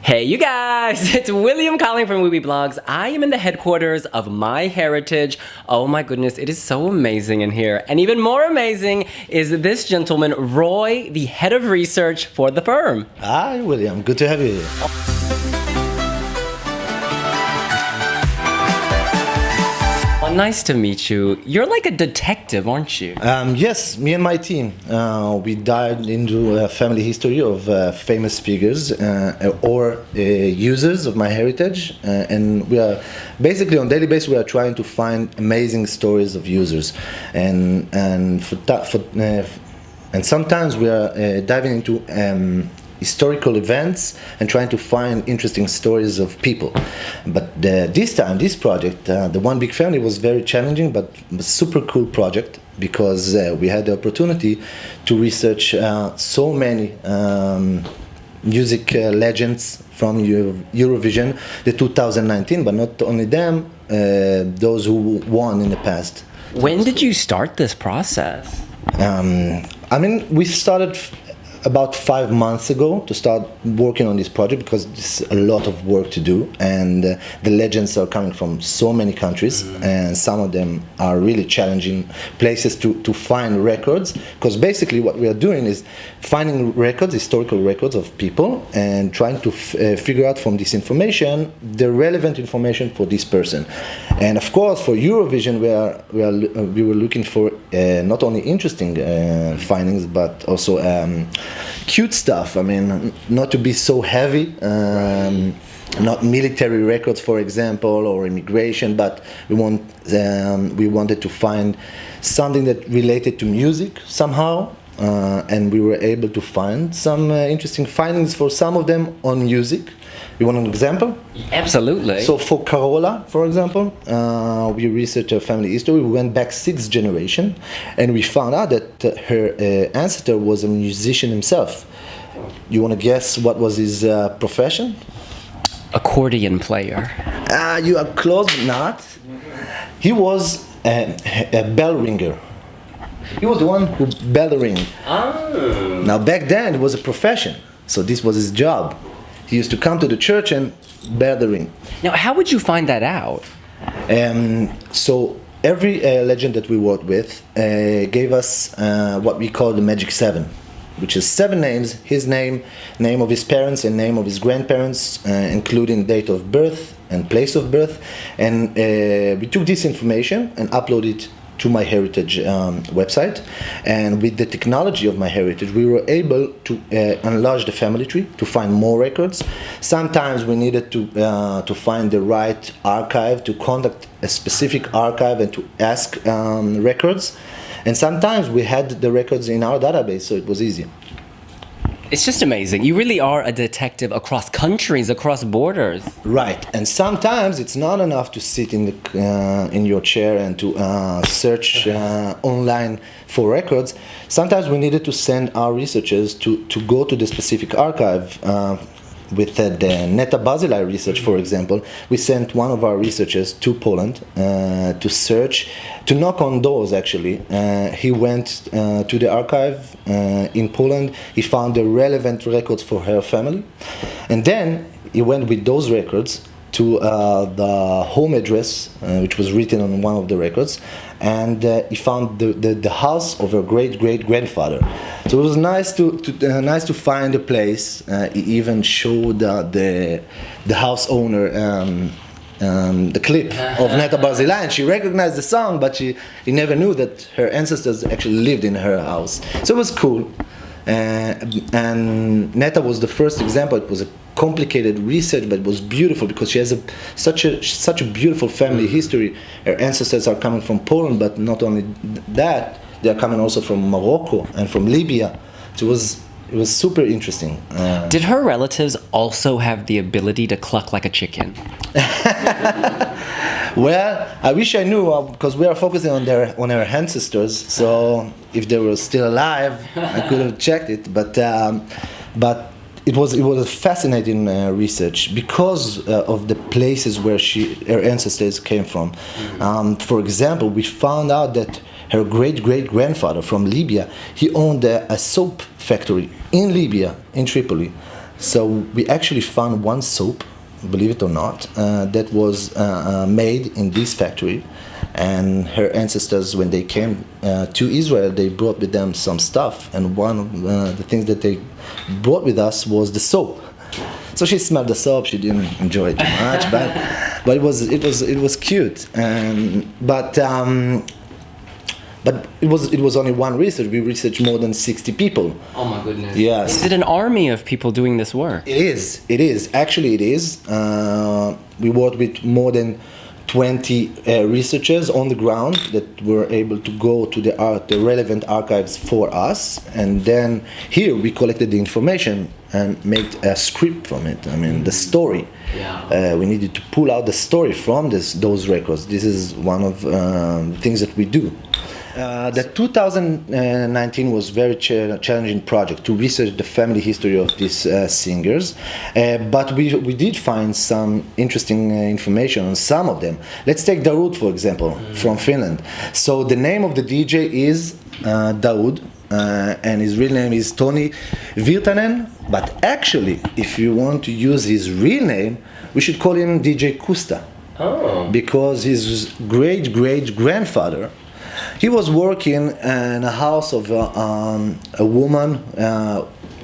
Hey you guys, it's William calling from wiwibloggs. I am in the headquarters of MyHeritage. Oh my goodness, it is so amazing in here. And even more amazing is this gentleman, Roi, the head of research for the firm. Hi William, good to have you here. Well, nice to meet you. You're like a detective, aren't you? Yes, me and my team. We dived into a family history of famous figures or users of MyHeritage, and we are basically on daily basis we are trying to find amazing stories of users, and sometimes we are diving into historical events and trying to find interesting stories of people. But this time, this project, the One Big Family, was very challenging but a super cool project because we had the opportunity to research so many music legends from Eurovision, the 2019, but not only them, those who won in the past. When did you start this process? We started about 5 months ago to start working on this project because there's a lot of work to do, and the legends are coming from so many countries, and some of them are really challenging places to find records, because basically what we are doing is finding records, historical records of people, and trying to figure out from this information the relevant information for this person. And of course for Eurovision we were looking for not only interesting findings but also cute stuff. Not to be so heavy, not military records, for example, or immigration, but we wanted to find something that related to music somehow, and we were able to find some interesting findings for some of them on music. You want an example? Absolutely. So for Carola, for example, we researched her family history. We went back 6 generations, and we found out that her ancestor was a musician himself. You want to guess what was his profession? Accordion player. You are close, but not. He was a bell ringer. He was the one who bell ring. Oh. Now back then it was a profession, so this was his job. He used to come to the church and bear the ring. Now, how would you find that out? So every legend that we worked with gave us what we call the Magic 7, which is 7 names: his name, name of his parents, and name of his grandparents, including date of birth and place of birth. And we took this information and uploaded it to MyHeritage website, and with the technology of MyHeritage we were able to enlarge the family tree to find more records. Sometimes we needed to find the right archive, to contact a specific archive and to ask records, and sometimes we had the records in our database, so it was easy. It's just amazing. You really are a detective across countries, across borders. Right, and sometimes it's not enough to sit in your chair and to search online for records. Sometimes we needed to send our researchers to go to the specific archive. With the Neta Barzilai research, for example, we sent one of our researchers to Poland to search, to knock on doors actually. He went to the archive in Poland, he found the relevant records for her family, and then he went with those records to the home address, which was written on one of the records, and he found the house of her great-great-grandfather. So it was nice to find a place. He even showed the house owner the clip of Neta Barzilai, and she recognized the song, but he never knew that her ancestors actually lived in her house. So it was cool. And Neta was the first example. It was a complicated research, but it was beautiful because she has such a beautiful family history. Her ancestors are coming from Poland, but not only that, they are coming also from Morocco and from Libya. So it was super interesting. Did her relatives also have the ability to cluck like a chicken? Well, I wish I knew, because we are focusing on her ancestors. So if they were still alive, I could have checked it. But it was a fascinating research because of the places where her ancestors came from. For example, we found out that her great-great-grandfather from Libya, he owned a soap factory in Libya, in Tripoli. So we actually found one soap, believe it or not, that was made in this factory. And her ancestors, when they came to Israel, they brought with them some stuff. And one of the things that they brought with us was the soap. So she smelled the soap. She didn't enjoy it too much, but it was cute. But it was only one research. We researched more than 60 people. Oh my goodness. Yes. Is it an army of people doing this work? It is. It is. Actually, it is. We worked with more than 20 researchers on the ground that were able to go to the relevant archives for us. And then here we collected the information and made a script from it. I mean, the story. Yeah. We needed to pull out the story from those records. This is one of the things that we do. The 2019 was very challenging project to research the family history of these singers, but we did find some interesting information on some of them. Let's take Daoud, for example, from Finland. So the name of the DJ is Daoud, and his real name is Toni Virtanen, but actually, if you want to use his real name, we should call him DJ Kusta. Oh. Because his great-great-grandfather, he was working in a house of a woman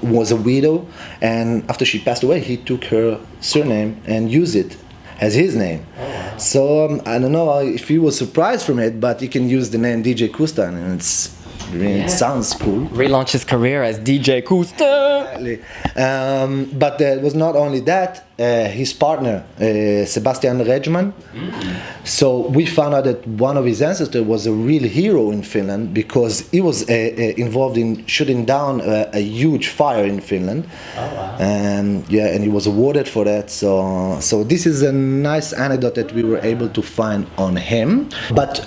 who was a widow, and after she passed away, he took her surname and used it as his name. Oh, wow. So I don't know if he was surprised from it, but he can use the name DJ Kustan, and it sounds cool. Relaunch his career as DJ Kusta. But it was not only that, his partner, Sebastian Regman. So we found out that one of his ancestors was a real hero in Finland because he was involved in shooting down a huge fire in Finland. Oh, wow. And he was awarded for that. So this is a nice anecdote that we were able to find on him. But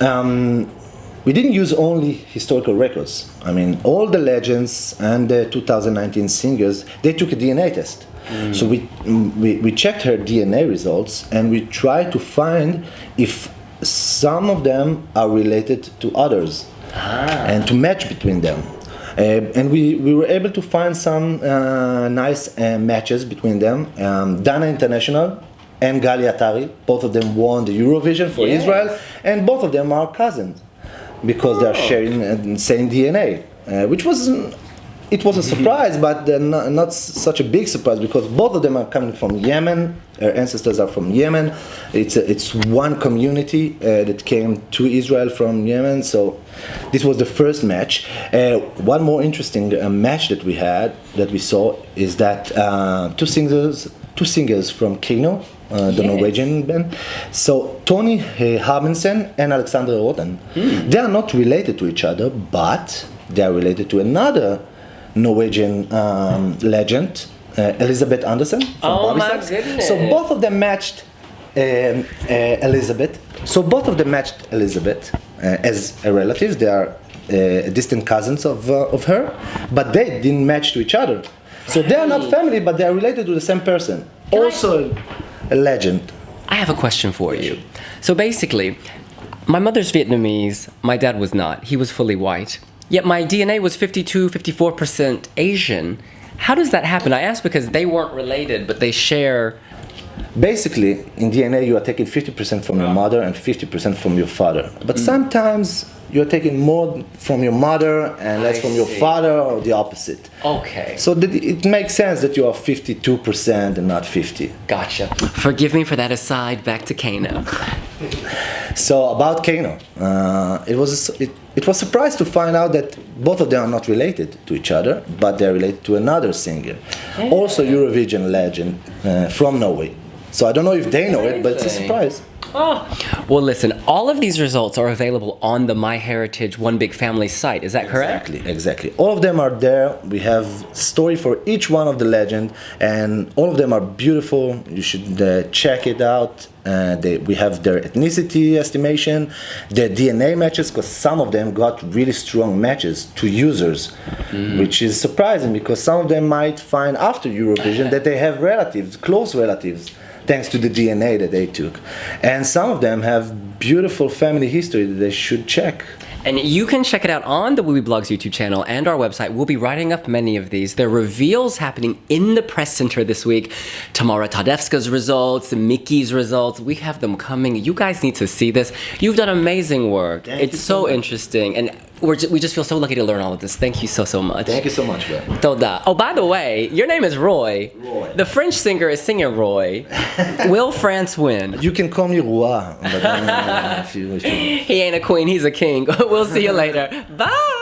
we didn't use only historical records. I mean, all the legends and the 2019 singers, they took a DNA test. So we checked her DNA results and we tried to find if some of them are related to others and to match between them. And we were able to find some nice matches between them. Dana International and Gali Atari, both of them won the Eurovision for Israel, and both of them are cousins, because they are sharing the same DNA, which was a surprise, but not such a big surprise because both of them are coming from Yemen. Her ancestors are from Yemen. It's one community that came to Israel from Yemen. So this was the first match. One more interesting match that we saw is that two singers from Kano, the Norwegian band. So Tony Habensen and Alexander Roten, they are not related to each other, but they are related to another Norwegian legend, Elizabeth Andersen from Oh my Bobby. goodness. So both of them matched Elizabeth. As a relatives. They are distant cousins of her, but they didn't match to each other. So they are not family, but they are related to the same person. Also a legend. I have a question for you. So basically, my mother's Vietnamese, my dad was not. He was fully white. Yet my DNA was 54% Asian. How does that happen? I ask because they weren't related, but they share. Basically, in DNA, you are taking 50% from your mother and 50% from your father. But sometimes you're taking more from your mother and less from your father, or the opposite. Okay. So it makes sense that you are 52% and not 50. Gotcha. Forgive me for that aside. Back to Kano. So about Kano, it was a surprise to find out that both of them are not related to each other, but they're related to another singer, also Eurovision legend from Norway. So I don't know if they know it, but it's a surprise. Oh. Well, listen, all of these results are available on the MyHeritage One Big Family site. Is that correct? Exactly. All of them are there. We have story for each one of the legend, and all of them are beautiful. You should check it out. We have their ethnicity estimation, their DNA matches, because some of them got really strong matches to users, which is surprising because some of them might find after Eurovision that they have relatives, close relatives, thanks to the DNA that they took. And some of them have beautiful family history that they should check. And you can check it out on the wiwibloggs YouTube channel and our website. We'll be writing up many of these. There are reveals happening in the press center this week. Tamara Tadevska's results, Mickey's results. We have them coming. You guys need to see this. You've done amazing work. It's so interesting. And we just feel so lucky to learn all of this. Thank you so much. Thank you so much, bro. Toda. Oh, by the way, your name is Roi. Roi. The French singer is singing Roi. Will France win? You can call me Roi. But, if you He ain't a queen, he's a king. We'll see you later. Bye.